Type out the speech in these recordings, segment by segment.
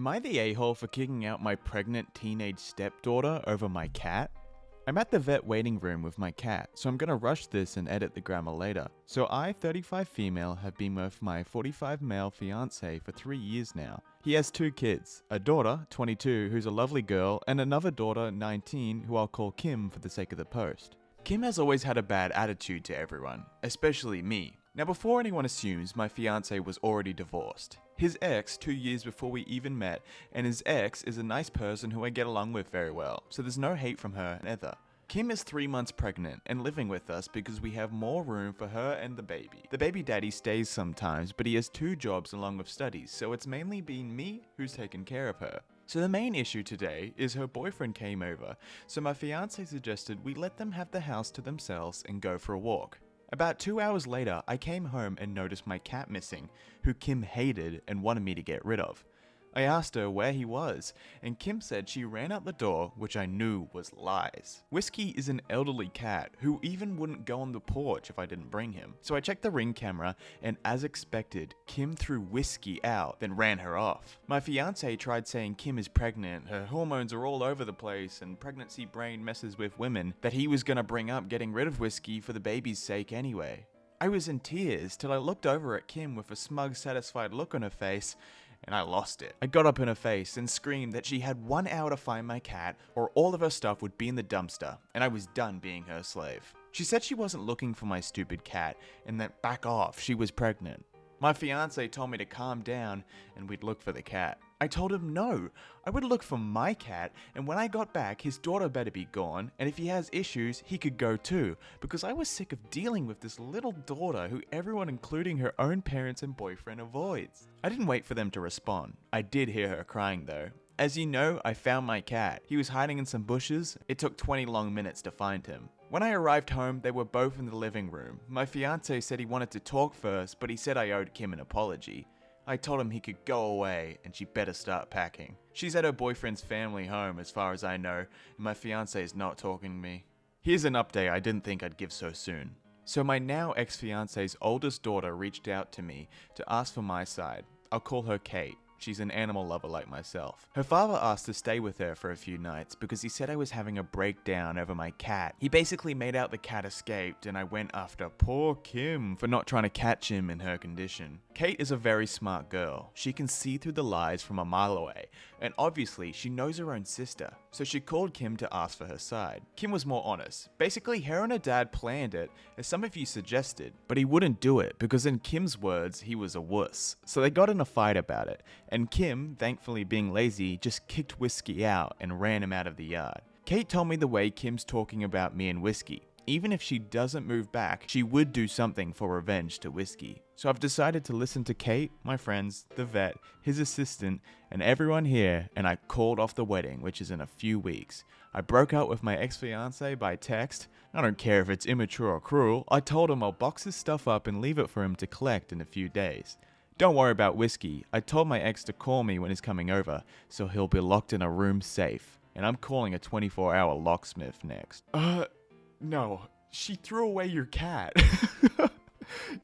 Am I the a-hole for kicking out my pregnant teenage stepdaughter over my cat? I'm at the vet waiting room with my cat, so I'm gonna rush this and edit the grammar later. So I, 35 female, have been with my 45 male fiance for 3 years now. He has 2 kids, a daughter, 22, who's a lovely girl, and another daughter, 19, who I'll call Kim for the sake of the post. Kim has always had a bad attitude to everyone, especially me. Now before anyone assumes, my fiance was already divorced. His ex 2 years before we even met, and his ex is a nice person who I get along with very well, so there's no hate from her either. Kim is 3 months pregnant and living with us because we have more room for her and the baby. The baby daddy stays sometimes, but he has 2 jobs along with studies, so it's mainly been me who's taken care of her. So the main issue today is her boyfriend came over, so my fiance suggested we let them have the house to themselves and go for a walk. About 2 hours later, I came home and noticed my cat missing, who Kim hated and wanted me to get rid of. I asked her where he was, and Kim said she ran out the door, which I knew was lies. Whiskey is an elderly cat who even wouldn't go on the porch if I didn't bring him. So I checked the Ring camera, and as expected, Kim threw Whiskey out, then ran her off. My fiance tried saying Kim is pregnant, her hormones are all over the place, and pregnancy brain messes with women, that he was gonna bring up getting rid of Whiskey for the baby's sake anyway. I was in tears till I looked over at Kim with a smug, satisfied look on her face, and I lost it. I got up in her face and screamed that she had 1 hour to find my cat or all of her stuff would be in the dumpster, and I was done being her slave. She said she wasn't looking for my stupid cat and that back off, she was pregnant. My fiance told me to calm down and we'd look for the cat. I told him no, I would look for my cat, and when I got back his daughter better be gone, and if he has issues he could go too, because I was sick of dealing with this little daughter who everyone including her own parents and boyfriend avoids. I didn't wait for them to respond. I did hear her crying though. As you know, I found my cat. He was hiding in some bushes. It took 20 long minutes to find him. When I arrived home, they were both in the living room. My fiance said he wanted to talk first, but he said I owed Kim an apology. I told him he could go away and she better start packing. She's at her boyfriend's family home as far as I know, and my fiance is not talking to me. Here's an update I didn't think I'd give so soon. So my now ex-fiance's oldest daughter reached out to me to ask for my side. I'll call her Kate. She's an animal lover like myself. Her father asked to stay with her for a few nights because he said I was having a breakdown over my cat. He basically made out the cat escaped and I went after poor Kim for not trying to catch him in her condition. Kate is a very smart girl. She can see through the lies from a mile away, and obviously she knows her own sister, so she called Kim to ask for her side. Kim was more honest. Basically, her and her dad planned it, as some of you suggested, but he wouldn't do it because in Kim's words, he was a wuss. So they got in a fight about it, and Kim, thankfully being lazy, just kicked Whiskey out and ran him out of the yard. Kate told me the way Kim's talking about me and Whiskey. Even if she doesn't move back, she would do something for revenge to Whiskey. So I've decided to listen to Kate, my friends, the vet, his assistant, and everyone here, and I called off the wedding, which is in a few weeks. I broke out with my ex-fiance by text. I don't care if it's immature or cruel. I told him I'll box his stuff up and leave it for him to collect in a few days. Don't worry about Whiskey. I told my ex to call me when he's coming over, so he'll be locked in a room safe. And I'm calling a 24-hour locksmith next. No, she threw away your cat.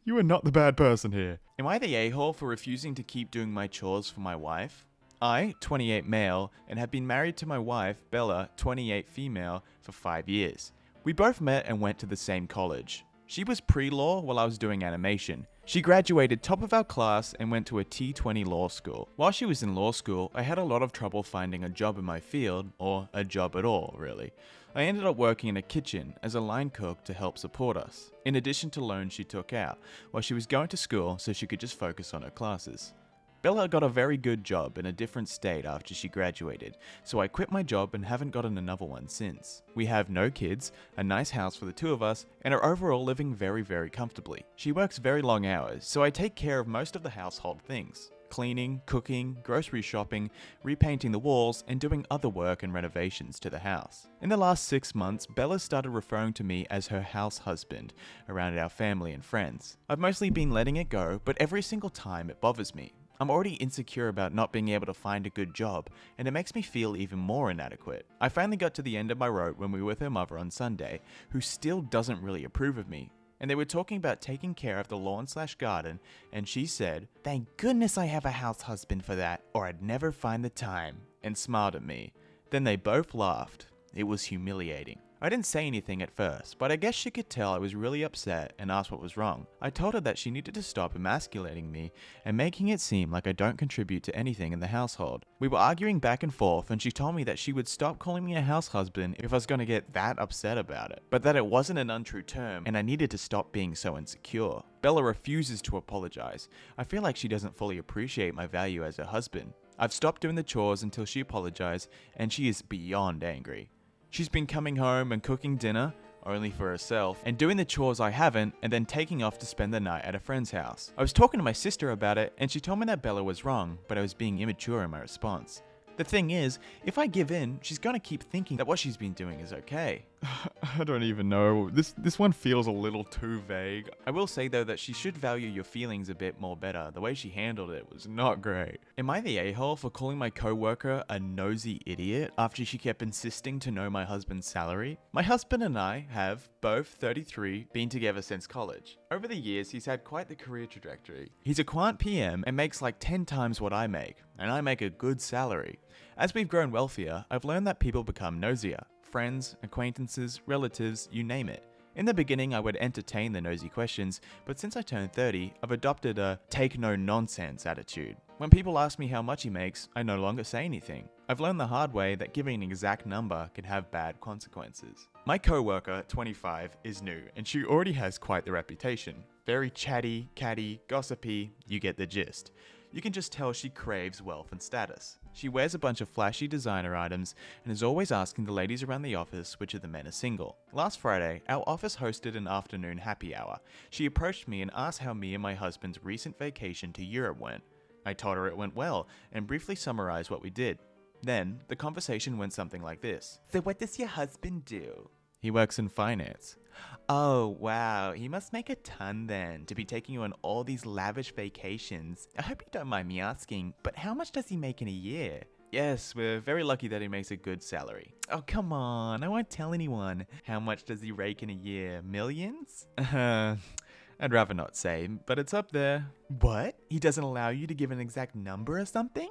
You are not the bad person here. Am I the a-hole for refusing to keep doing my chores for my wife? I, 28 male, and have been married to my wife, Bella, 28 female, for 5 years. We both met and went to the same college. She was pre-law while I was doing animation. She graduated top of our class and went to a T20 law school. While she was in law school, I had a lot of trouble finding a job in my field, or a job at all, really. I ended up working in a kitchen as a line cook to help support us, in addition to loans she took out, while she was going to school so she could just focus on her classes. Bella got a very good job in a different state after she graduated, so I quit my job and haven't gotten another one since. We have no kids, a nice house for the 2 of us, and are overall living very, very comfortably. She works very long hours, so I take care of most of the household things. Cleaning, cooking, grocery shopping, repainting the walls, and doing other work and renovations to the house. In the last 6 months, Bella started referring to me as her house husband around our family and friends. I've mostly been letting it go, but every single time it bothers me. I'm already insecure about not being able to find a good job, and it makes me feel even more inadequate. I finally got to the end of my rope when we were with her mother on Sunday, who still doesn't really approve of me. and they were talking about taking care of the lawn/garden, and she said, "Thank goodness I have a house husband for that, or I'd never find the time," and smiled at me. Then they both laughed. It was humiliating. I didn't say anything at first, but I guess she could tell I was really upset and asked what was wrong. I told her that she needed to stop emasculating me and making it seem like I don't contribute to anything in the household. We were arguing back and forth, and she told me that she would stop calling me a house husband if I was going to get that upset about it, but that it wasn't an untrue term and I needed to stop being so insecure. Bella refuses to apologize. I feel like she doesn't fully appreciate my value as her husband. I've stopped doing the chores until she apologized, and she is beyond angry. She's been coming home and cooking dinner, only for herself, and doing the chores I haven't, and then taking off to spend the night at a friend's house. I was talking to my sister about it, and she told me that Bella was wrong, but I was being immature in my response. The thing is, if I give in, she's gonna keep thinking that what she's been doing is okay. I don't even know. This one feels a little too vague. I will say though that she should value your feelings a bit more better. The way she handled it was not great. Am I the a-hole for calling my coworker a nosy idiot after she kept insisting to know my husband's salary? My husband and I have, both 33, been together since college. Over the years, he's had quite the career trajectory. He's a quant PM and makes like 10 times what I make, and I make a good salary. As we've grown wealthier, I've learned that people become nosier. Friends, acquaintances, relatives, you name it. In the beginning, I would entertain the nosy questions, but since I turned 30, I've adopted a take-no-nonsense attitude. When people ask me how much he makes, I no longer say anything. I've learned the hard way that giving an exact number can have bad consequences. My coworker, 25, is new, and she already has quite the reputation. Very chatty, catty, gossipy, you get the gist. You can just tell she craves wealth and status. She wears a bunch of flashy designer items and is always asking the ladies around the office which of the men are single. Last Friday, our office hosted an afternoon happy hour. She approached me and asked how me and my husband's recent vacation to Europe went. I told her it went well and briefly summarized what we did. Then, the conversation went something like this. "So what does your husband do?" "He works in finance." "Oh, wow, he must make a ton then, to be taking you on all these lavish vacations. I hope you don't mind me asking, but how much does he make in a year?" "Yes, we're very lucky that he makes a good salary." "Oh, come on, I won't tell anyone. How much does he rake in a year? Millions?" I'd rather not say, but it's up there." "What? He doesn't allow you to give an exact number or something?"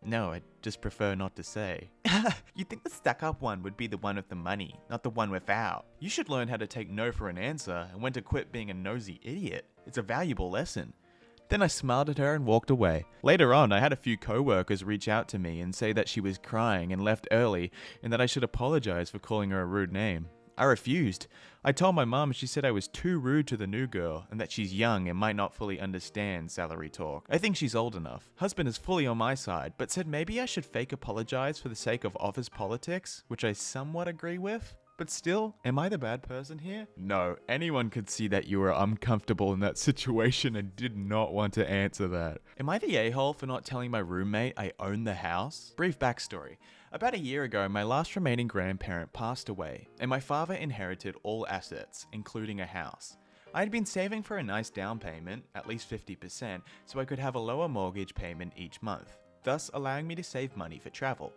No, I'd just prefer not to say." "You'd think the stuck-up one would be the one with the money, not the one without. You should learn how to take no for an answer and when to quit being a nosy idiot. It's a valuable lesson." Then I smiled at her and walked away. Later on, I had a few co-workers reach out to me and say that she was crying and left early and that I should apologize for calling her a rude name. I refused. I told my mom, and she said I was too rude to the new girl and that she's young and might not fully understand salary talk. I think she's old enough. Husband is fully on my side, but said maybe I should fake apologize for the sake of office politics, which I somewhat agree with. But still, am I the bad person here? No, anyone could see that you were uncomfortable in that situation and did not want to answer that. Am I the a-hole for not telling my roommate I own the house? Brief backstory. About a year ago, my last remaining grandparent passed away, and my father inherited all assets, including a house. I had been saving for a nice down payment, at least 50%, so I could have a lower mortgage payment each month, thus allowing me to save money for travel.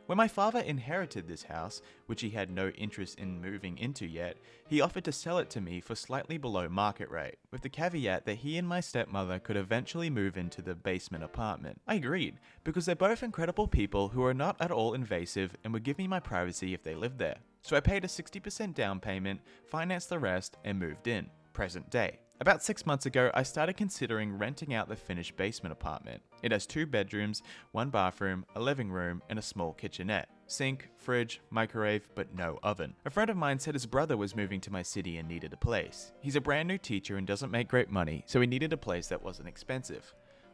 When my father inherited this house, which he had no interest in moving into yet, he offered to sell it to me for slightly below market rate, with the caveat that he and my stepmother could eventually move into the basement apartment. I agreed, because they're both incredible people who are not at all invasive and would give me my privacy if they lived there. So I paid a 60% down payment, financed the rest, and moved in. Present day. About 6 months ago, I started considering renting out the finished basement apartment. It has 2 bedrooms, 1 bathroom, a living room, and a small kitchenette. Sink, fridge, microwave, but no oven. A friend of mine said his brother was moving to my city and needed a place. He's a brand new teacher and doesn't make great money, so he needed a place that wasn't expensive.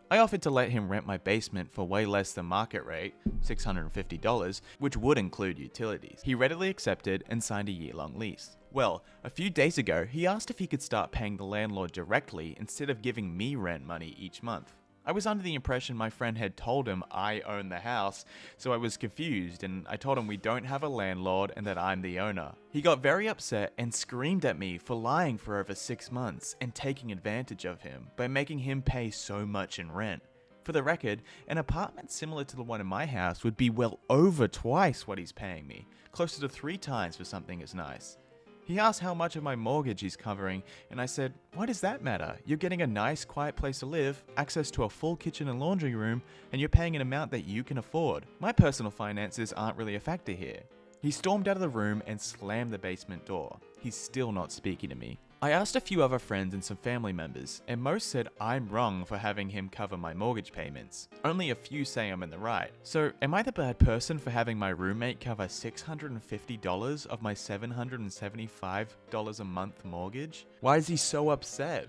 I offered to let him rent my basement for way less than market rate, $650, which would include utilities. He readily accepted and signed a year-long lease. Well, a few days ago, he asked if he could start paying the landlord directly instead of giving me rent money each month. I was under the impression my friend had told him I own the house, so I was confused and I told him we don't have a landlord and that I'm the owner. He got very upset and screamed at me for lying for over 6 months and taking advantage of him by making him pay so much in rent. For the record, an apartment similar to the one in my house would be well over twice what he's paying me, closer to 3 times for something as nice. He asked how much of my mortgage he's covering, and I said, why does that matter? You're getting a nice, quiet place to live, access to a full kitchen and laundry room, and you're paying an amount that you can afford. My personal finances aren't really a factor here. He stormed out of the room and slammed the basement door. He's still not speaking to me. I asked a few other friends and some family members, and most said I'm wrong for having him cover my mortgage payments. Only a few say I'm in the right. So, am I the bad person for having my roommate cover $650 of my $775 a month mortgage? Why is he so upset?